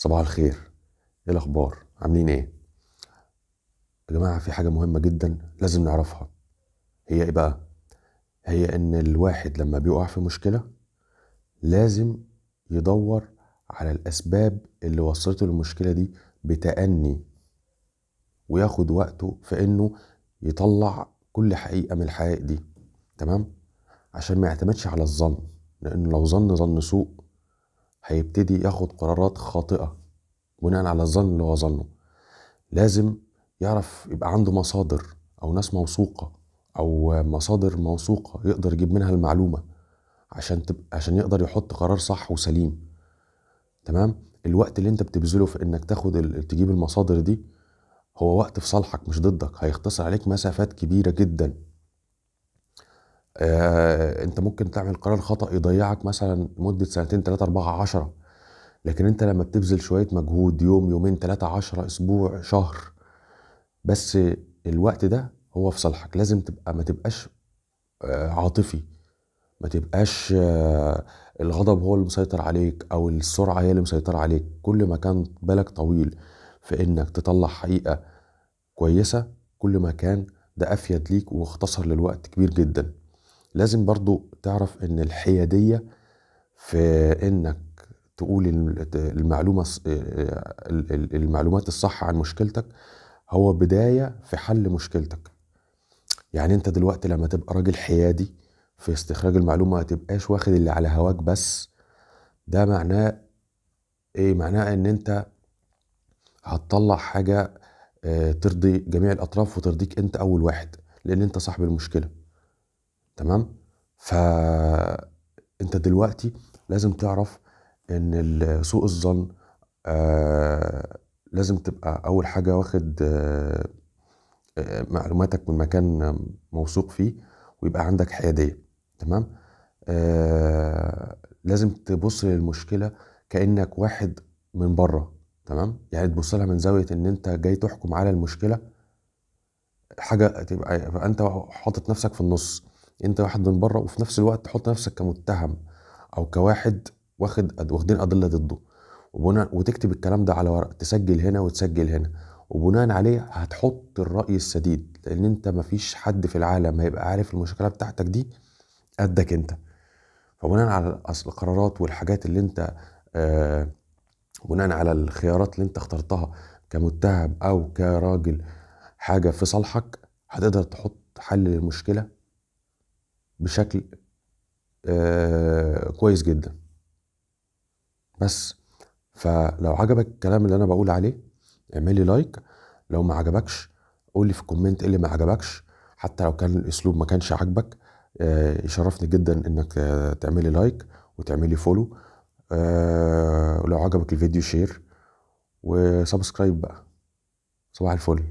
صباح الخير. ايه الاخبار؟ عاملين ايه يا جماعه؟ في حاجه مهمه جدا لازم نعرفها. هي ايه بقى؟ هي ان الواحد لما بيقع في مشكله لازم يدور على الاسباب اللي وصلته للمشكله دي بتأني، وياخد وقته في انه يطلع كل حقيقه من الحقائق دي. تمام؟ عشان ما يعتمدش على الظن، لانه لو ظن سوء هيبتدي ياخد قرارات خاطئه بناء على الظن اللي هو ظنه. لازم يعرف يبقى عنده مصادر او ناس موثوقة، او مصادر موثوقة يقدر يجيب منها المعلومة عشان يقدر يحط قرار صح وسليم. تمام؟ الوقت اللي انت بتبذله في انك تجيب المصادر دي هو وقت في صالحك مش ضدك، هيختصر عليك مسافات كبيرة جدا. انت ممكن تعمل قرار خطأ يضيعك مثلا مدة سنتين 3 4 10، لكن انت لما بتبذل شوية مجهود يوم يومين 3 10 اسبوع شهر بس، الوقت ده هو في صالحك. لازم ما تبقاش عاطفي، ما تبقاش الغضب هو اللي مسيطر عليك او السرعة هي اللي مسيطرة عليك. كل ما كان بالك طويل في انك تطلع حقيقة كويسة كل ما كان ده افيد ليك واختصر للوقت كبير جدا. لازم برضو تعرف ان الحيادية في انك تقول المعلومات الصح عن مشكلتك هو بداية في حل مشكلتك. يعني انت دلوقتي لما تبقى راجل حيادي في استخراج المعلومة، ما تبقاش واخد اللي على هواك بس. ده معناه ايه؟ معناه ان انت هتطلع حاجة ترضي جميع الاطراف وترضيك انت اول واحد، لان انت صاحب المشكلة. تمام؟ فانت دلوقتي لازم تعرف ان سوء الظن لازم تبقى اول حاجة واخد معلوماتك من مكان موثوق فيه، ويبقى عندك حيادية. تمام؟ لازم تبص للمشكلة كأنك واحد من بره. تمام؟ يعني تبص لها من زاوية ان انت جاي تحكم على المشكلة، حاجة يبقى انت حاطط نفسك في النص. انت واحد من بره وفي نفس الوقت تحط نفسك كمتهم او كواحد واخدين أدلة ضده، وتكتب الكلام ده على ورق، تسجل هنا وتسجل هنا، وبناء عليه هتحط الرأي السديد. لان انت مفيش حد في العالم هيبقى عارف المشكلة بتاعتك دي قدك انت. فبناء على اصل القرارات والحاجات اللي انت آه بناء على الخيارات اللي انت اخترتها كمتهم او كراجل حاجة في صالحك، هتقدر تحط حل للمشكلة بشكل كويس جدا. بس فلو عجبك الكلام اللي انا بقول عليه اعملي لايك. لو ما عجبكش قولي في كومنت ايه اللي ما عجبكش، حتى لو كان الاسلوب ما كانش عاجبك. يشرفني جدا انك تعملي لايك وتعملي فولو. ولو عجبك الفيديو شير وسبسكرايب بقى. صباح الفل.